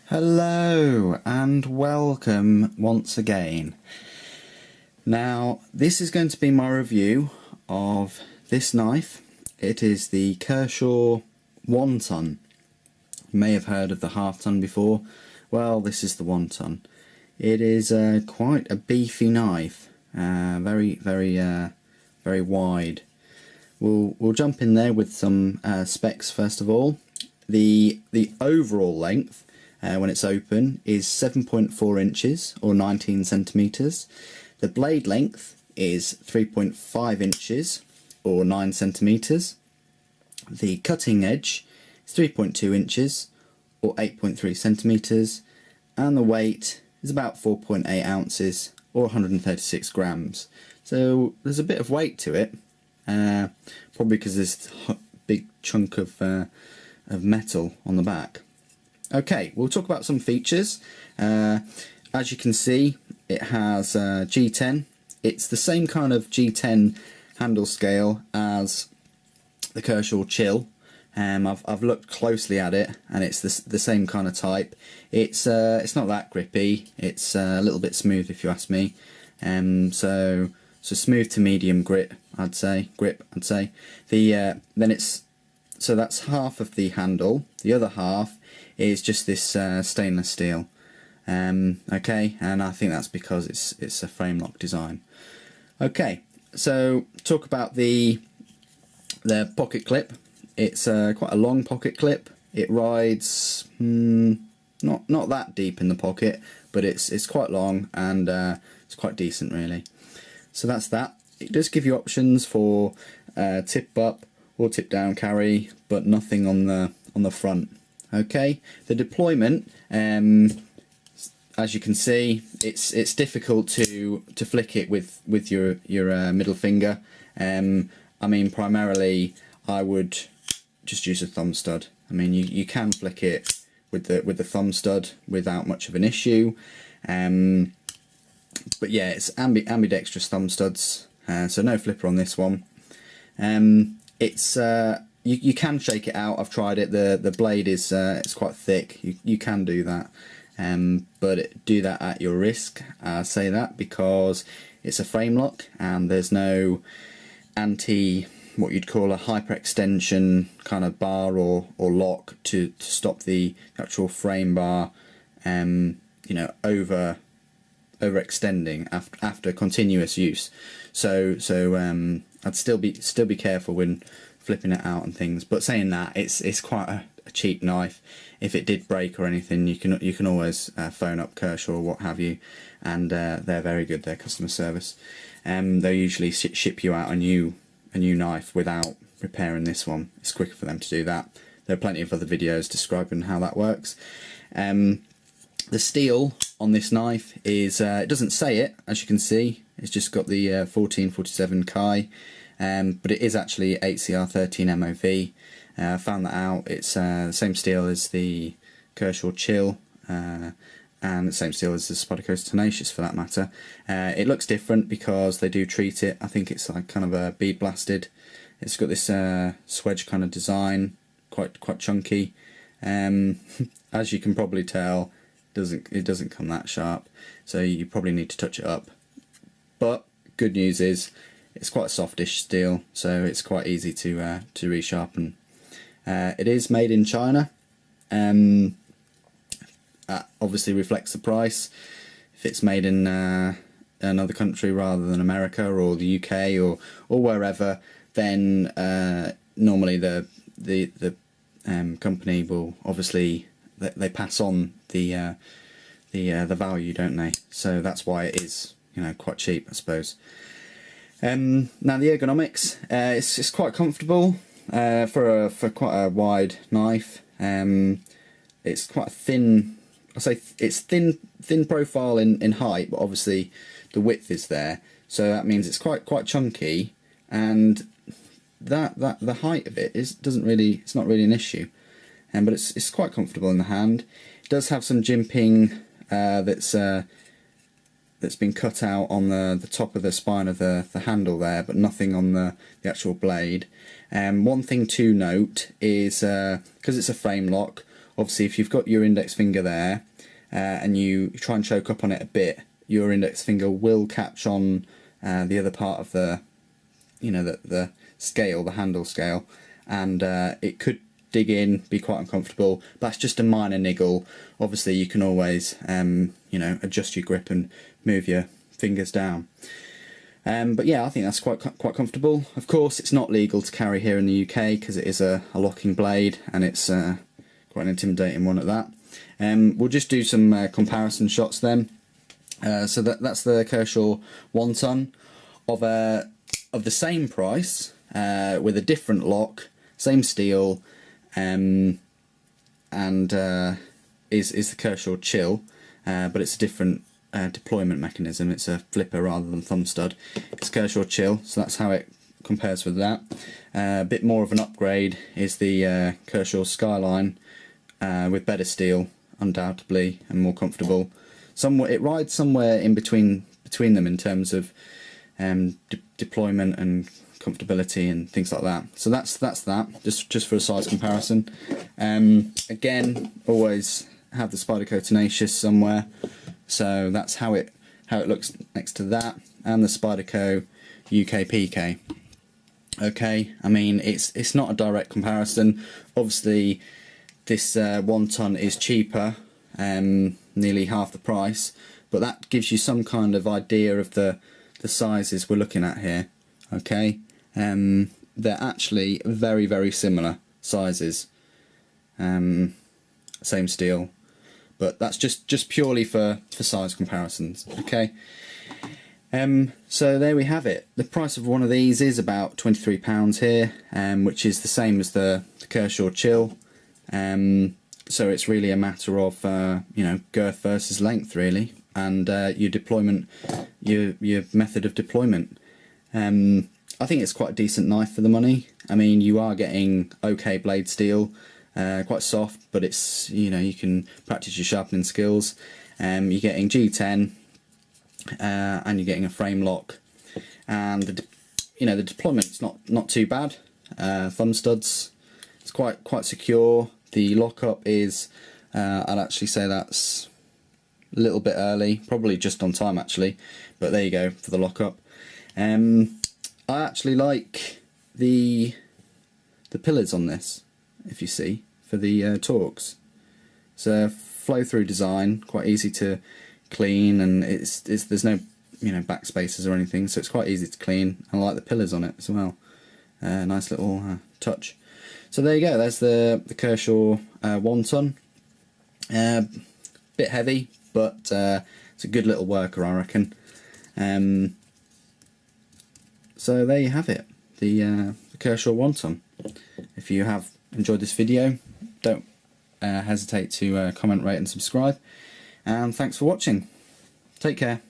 Hello and welcome once again. Now this is going to be my review of this knife. It is the Kershaw One Ton. You may have heard of the half ton before. Well, this is the 1 ton. It is quite a beefy knife, very wide. We'll jump in there with some specs first of all. The overall length when it's open is 7.4 inches or 19 centimeters. The blade length is 3.5 inches or 9 centimeters. The cutting edge is 3.2 inches or 8.3 centimeters, and the weight is about 4.8 ounces or 136 grams. So there's a bit of weight to it, probably because there's a big chunk of metal on the back. Okay, we'll talk about some features. As you can see, it has G10. It's the same kind of G10 handle scale as the Kershaw Chill. I've looked closely at it, and it's the same kind of type. It's not that grippy. It's a little bit smooth, if you ask me. So smooth to medium grip, I'd say. So that's half of the handle. The other half is just this stainless steel. Okay, and I think that's because it's a frame lock design. Okay, so talk about the pocket clip. It's quite a long pocket clip. It rides not that deep in the pocket, but it's quite long, and it's quite decent really. So that's that. It does give you options for tip up or tip down carry, but nothing on the front. Okay, the deployment, as you can see, it's difficult to flick it with your middle finger. I mean, primarily I would just use a thumb stud. I mean, you can flick it with the thumb stud without much of an issue. But yeah, it's ambidextrous thumb studs, so no flipper on this one. It's you can shake it out. I've tried it. The blade is it's quite thick. You can do that, but do that at your risk. I say that because it's a frame lock, and there's no what you'd call a hyperextension kind of bar or lock to stop the actual frame bar, overextending after continuous use. So I'd still be careful when flipping it out and things. But saying that, it's quite a cheap knife. If it did break or anything, you can always phone up Kershaw or what have you, and they're very good. Their customer service. They'll usually ship you out a new knife without repairing this one. It's quicker for them to do that. There are plenty of other videos describing how that works. The steel on this knife is, it doesn't say it, as you can see. It's just got the 1447 Chi, but it is actually 8CR13 MOV. I found that out. It's the same steel as the Kershaw Chill, and the same steel as the Spyderco's Tenacious for that matter. It looks different because they do treat it. I think it's like kind of a bead blasted. It's got this swedge kind of design, quite chunky. As you can probably tell, it doesn't come that sharp, so you probably need to touch it up. But good news is it's quite a softish steel, so it's quite easy to resharpen. It is made in China. Obviously reflects the price. If it's made in another country rather than America or the UK or wherever, then normally the company will obviously they pass on the value, don't they? So that's why it is quite cheap, I suppose. Now the ergonomics, it's quite comfortable for quite a wide knife. It's quite a thin. I say it's thin profile in height, but obviously the width is there, so that means it's quite chunky, and that the height of it it's not really an issue, but it's quite comfortable in the hand. It does have some jimping that's been cut out on the top of the spine of the handle there, but nothing on the actual blade. One thing to note is because it's a frame lock, obviously if you've got your index finger there and you try and choke up on it a bit, your index finger will catch on the other part of the, the scale, the handle scale, and it could dig in, be quite uncomfortable. That's just a minor niggle. Obviously you can always adjust your grip and move your fingers down. But yeah, I think that's quite comfortable. Of course, it's not legal to carry here in the UK because it is a locking blade, and it's quite an intimidating one at that. We'll just do some comparison shots then. So that's the Kershaw One Ton of the same price with a different lock, same steel, and is the Kershaw Chill, but it's a different deployment mechanism. It's a flipper rather than thumb stud. It's Kershaw Chill, so that's how it compares with that. A bit more of an upgrade is the Kershaw Skyline with better steel, undoubtedly, and more comfortable. It rides somewhere in between them in terms of deployment and comfortability and things like that. So that's that. Just for a size comparison. Again, always have the Spyderco Tenacious somewhere. So that's how it looks next to that, and the Spyderco UK PK. Okay, I mean it's not a direct comparison. Obviously, this One Ton is cheaper, nearly half the price, but that gives you some kind of idea of the sizes we're looking at here. Okay, they're actually very, very similar sizes, same steel, but that's just purely for size comparisons. Okay, so there we have it. The price of one of these is about £23 here, which is the same as the Kershaw Chill. So it's really a matter of girth versus length, really, and your deployment, your method of deployment. I think it's quite a decent knife for the money. I mean, you are getting okay blade steel, quite soft, but it's you can practice your sharpening skills. You're getting G10, and you're getting a frame lock, and the deployment's not too bad. Thumb studs, it's quite secure. The lockup is, I'd actually say that's a little bit early, probably just on time actually, but there you go for the lockup. I actually like the pillars on this, if you see, for the Torx. It's a flow-through design, quite easy to clean, and there's no back spaces or anything, so it's quite easy to clean. I like the pillars on it as well. Nice little touch. So there you go, there's the Kershaw One Ton. Bit heavy, but it's a good little worker, I reckon. So there you have it, the Kershaw One Ton. If you have enjoyed this video, don't hesitate to comment, rate and subscribe. And thanks for watching. Take care.